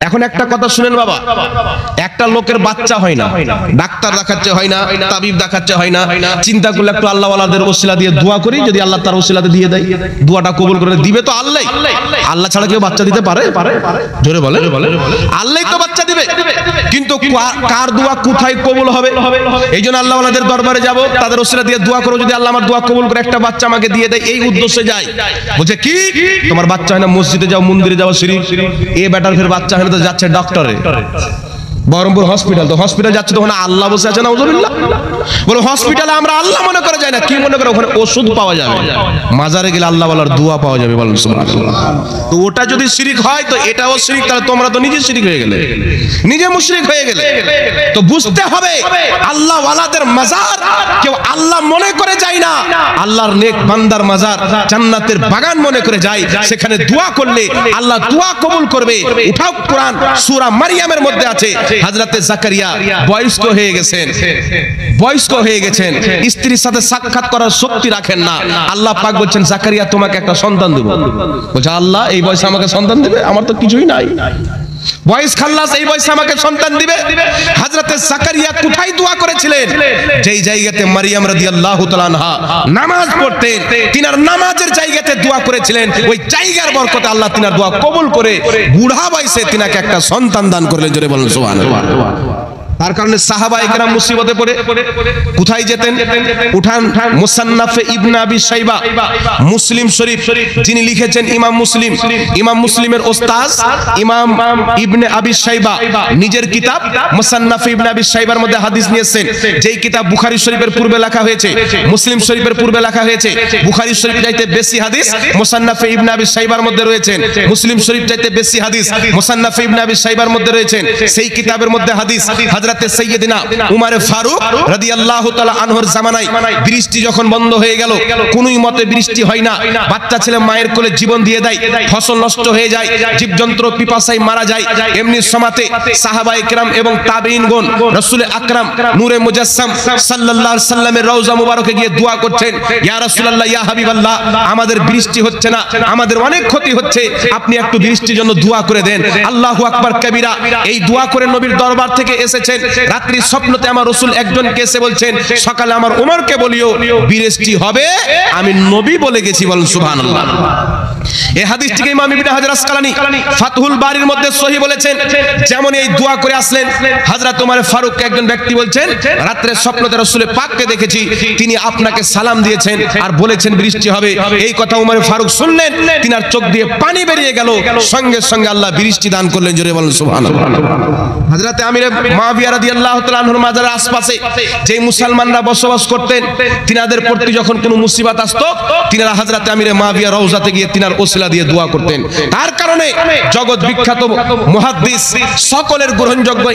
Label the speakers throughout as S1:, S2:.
S1: এখন একটা কথা শুনেন বাবা, একটা লোকের বাচ্চা হয় না, ডাক্তার দেখাচ্ছে হয় না, তাবিব দেখাচ্ছে হয় না, চিন্তা করলে একটু আল্লাহ ওয়ালাদের ওসিলা দিয়ে দোয়া করি, যদি আল্লাহ তার ওসিলাতে দিয়ে দেয়, দোয়াটা কবুল করে দিবে তো আল্লাহ। আল্লাহ ছাড়া কেউ বাচ্চা দিতে পারে? জোরে বলে, আল্লাহই তো বাচ্চা দিবে। কিন্তু কার দোয়া কোথায় কবুল হবে? এই জন্য আল্লাহ ওয়ালাদের দরবারে যাব, তাদের ওসিলা দিয়ে দোয়া করো, যদি আল্লাহ আমার দোয়া কবুল করে একটা বাচ্চা আমাকে দিয়ে দেয়, এই উদ্দেশ্যে যাই। বলছে কি তোমার বাচ্চা হয় না, মসজিদে যাও, মন্দিরে যাও, শিরিক। এ বেটার ফের বাচ্চা হয় না তো যাচ্ছে ডক্টরে, বহরমপুর হসপিটাল। তো হসপিটাল যাচ্ছে তো ওখানে আল্লাহ বসে আছে না, নাউজুবিল্লাহ। বলো হসপিটালে আমরা আল্লাহ মনে করে যাই না, কি মনে করে ওখানে ওষুধ পাওয়া যাবে, মাজারে গেলে আল্লাহ ওয়ালার দোয়া পাওয়া যাবে। বলেন সুবহানাল্লাহ। তো ওটা যদি শিরিক হয় তো এটাও শিরিক, তাহলে তোমরা তো নিজে শিরিক হয়ে গেলে, নিজে মুশরিক হয়ে গেলে। তো বুঝতে হবে আল্লাহ ওয়ালাদের মাজার কেউ আল্লাহ মনে করে যায় না, আল্লাহর নেক বান্দার মাজার জান্নাতের বাগান মনে করে যায়। সেখানে দোয়া করলে আল্লাহ দোয়া কবুল করবে। উঠাও কোরআন সূরা মারইয়ামের মধ্যে আছে, হযরতে জাকারিয়া বয়স্ক হয়ে গেছেন, স্ত্রীর সাথে সাক্ষাৎ করার শক্তি রাখেন না। আল্লাহ পাক বলছেন জাকারিয়া তোমাকে একটা সন্তান দেব। বলছে আল্লাহ এই বয়সে আমাকে সন্তান দিবে? আমার তো কিছুই নাই, বয়স খাল্লাস, এই বয়সে আমাকে সন্তান দিবে? হযরতে জাকারিয়া কোথায় দোয়া করেছিলেন? যেই জায়গাতে মারইয়াম রাদিয়াল্লাহু তাআলা আনহা নামাজ পড়তেন, তিনার নামাজের জায়গাতে দোয়া করেছিলেন। ওই জায়গার বরকতে আল্লাহ তিনার দোয়া কবুল করে বুড়া বয়সে তিনাকে একটা সন্তান দান করলেন। জোরে বলেন সুবহানাল্লাহ। তার কারণে সাহাবায়ে কেরাম মুসিবতে পড়ে কোথায় যেতেন? উঠান মুসান্নাফে ইবনে আবি শাইবা, মুসলিম শরীফ যিনি লিখেছেন ইমাম মুসলিম, ইমাম মুসলিমের ওস্তাদ ইমাম ইবনে আবি শাইবা নিজের কিতাব মুসান্নাফে ইবনে আবি শাইবার মধ্যে হাদিস নিয়েছেন। যেই কিতাব বুখারী শরীফের পূর্বে লেখা হয়েছে, মুসলিম শরীফের পূর্বে লেখা হয়েছে। বুখারী শরীফ চাইতে বেশি হাদিস মুসান্নাফে ইবনে আবি শাইবার মধ্যে রয়েছেন, মুসলিম শরীফ চাইতে বেশি হাদিস মুসান্নাফে ইবনে আবি শাইবার মধ্যে রয়েছেন। সেই কিতাবের মধ্যে হাদিস হযরতে সাইয়্যিদিনা উমর ফারুক রাদিয়াল্লাহু তাআলা আনহুর জামানায় বৃষ্টি যখন বন্ধ হয়ে গেল, কোনই মতে বৃষ্টি হয় না, বাচ্চা ছেলে মায়ের কোলে জীবন দিয়ে দেয়, ফসল নষ্ট হয়ে যায়, জীবজন্তু পিপাসায় মারা যায়। এমনি সময়তে সাহাবায়ে কেরাম এবং তাবেঈনগণ রাসূল আকরাম নূরে মুজাসসাম সাল্লাল্লাহু আলাইহি সাল্লামের রওজা মুবারকে গিয়ে দোয়া করছেন, ইয়া রাসূলুল্লাহ, ইয়া হাবিবাল্লাহ, আমাদের বৃষ্টি হচ্ছে না, আমাদের অনেক ক্ষতি হচ্ছে, আপনি একটু বৃষ্টির জন্য দোয়া করে দেন। আল্লাহু আকবার কবীরা। এই দোয়া করে নবীর দরবার থেকে এসেছেন। রাত্রি স্বপ্নতে আমার রাসূল একজনকে এসে বলছেন, সকালে আমার ওমরকে বলিও বৃষ্টি হবে, আমি নবী বলে গেছি। বলেন সুবহানাল্লাহ। এই হাদিসটিকে ইমাম ইবনে হাজার আসকালানী ফাতহুল বারীর মধ্যে সহিহ বলেছেন। যেমন এই দোয়া করে আসলেন, হযরত ওমর ফারুককে একজন ব্যক্তি বলছেন, রাত্রে স্বপ্নতে রাসূল পাককে দেখেছি, তিনি আপনাকে সালাম দিয়েছেন আর বলেছেন বৃষ্টি হবে। এই কথা ওমর ফারুক শুনলেন, তিনার চোখ দিয়ে পানি বেরিয়ে গেল, সঙ্গে সঙ্গে আল্লাহ বৃষ্টি দান করলেন। জোরে বলেন সুবহানাল্লাহ। হযরত আমির মুআবিয়া রাদিয়াল্লাহু তাআলা আনহুর মাজারের আশপাশে যে মুসলমানরা বসবাস করতেন, তিনাদের প্রতি যখন কোনো মুসিবত আসতো, তিনারা হযরত আমির মুআবিয়া রওজাতে গিয়ে তিনার ওসিলা দিয়ে দোয়া করতেন। তার কারণে জগৎ বিখ্যাত মুহাদ্দিস, সকলের গ্রহণযোগ্য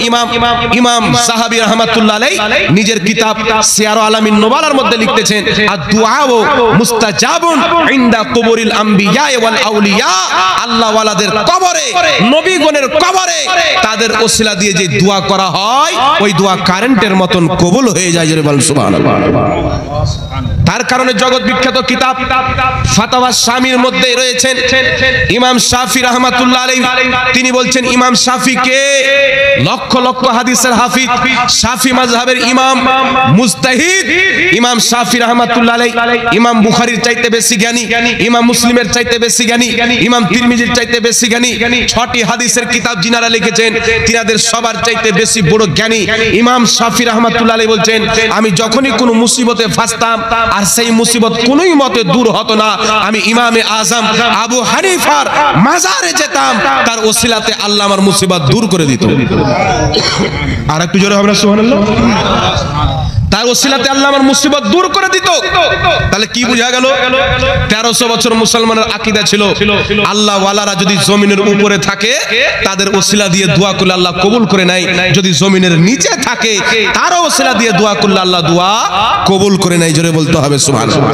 S1: ইমাম সাহাবী রাহমাতুল্লাহ আলাইহি নিজের কিতাব সিয়ার আলামিন নুবালার মধ্যে লিখতেছেন, আদ-দুআউ মুস্তাজাবুন ইনদা কুবুরিল আমবিয়া ওয়াল আউলিয়া। আল্লাহ ওয়ালাদের কবরে, নবীগণের কবরে তাদের ওসিলা দিয়ে যে দোয়া করা হয়, ওই দোয়া কারেন্টের মতন কবুল হয়ে যায়। জোরে বলেন সুবহানাল্লাহ। তার কারণে জগৎ বিখ্যাত কিতাব ফাতাওয়া শামির মধ্যে রয়েছেন ইমাম শাফি রাহমাতুল্লাহ আলাইহি, তিনি বলছেন, ইমাম শাফি কে লক্ষ লক্ষ হাদিসের হাফিজ, শাফি মাযহাবের ইমাম, মুজতাহিদ। ইমাম শাফি রাহমাতুল্লাহ আলাইহি ইমাম বুখারীর চাইতে বেশি জ্ঞানী, ইমাম মুসলিমের চাইতে বেশি জ্ঞানী, ইমাম তিরমিজির চাইতে বেশি জ্ঞানী। 6টি হাদিসের কিতাব যিনারা লিখেছেন, তিনাদের সবার চাইতে বেশি বড় জ্ঞানী ইমাম শাফি রাহমাতুল্লাহ আলাইহি বলছেন, আমি যখনই কোনো মুসিবতে ফাঁসতাম আর সেই মুসিবত কোনই মতে দূর হতো না, আমি ইমামে আজম আবু হানিফার মাজারে যেতাম, তার ওসিলাতে আল্লাহ আমার মুসিবত দূর করে দিত। আর একটু জোরে হবে না সুবহানাল্লাহ। তার ওসিলাতে আল্লাহ আমার মুসিবত দূর করে দিত। তাহলে কি বোঝা গেল? 1300 বছর মুসলমানের আকীদা ছিল, আল্লাহ ওয়ালারা যদি জমিনের উপরে থাকে, তাদের ওসিলা দিয়ে দোয়া করলে আল্লাহ কবুল করে নেয়। যদি জমিনের নিচে থাকে, তার ওসিলা দিয়ে দোয়া করলে আল্লাহ দোয়া কবুল করে নেয়। জোরে বলতে হবে সুবহানাল্লাহ।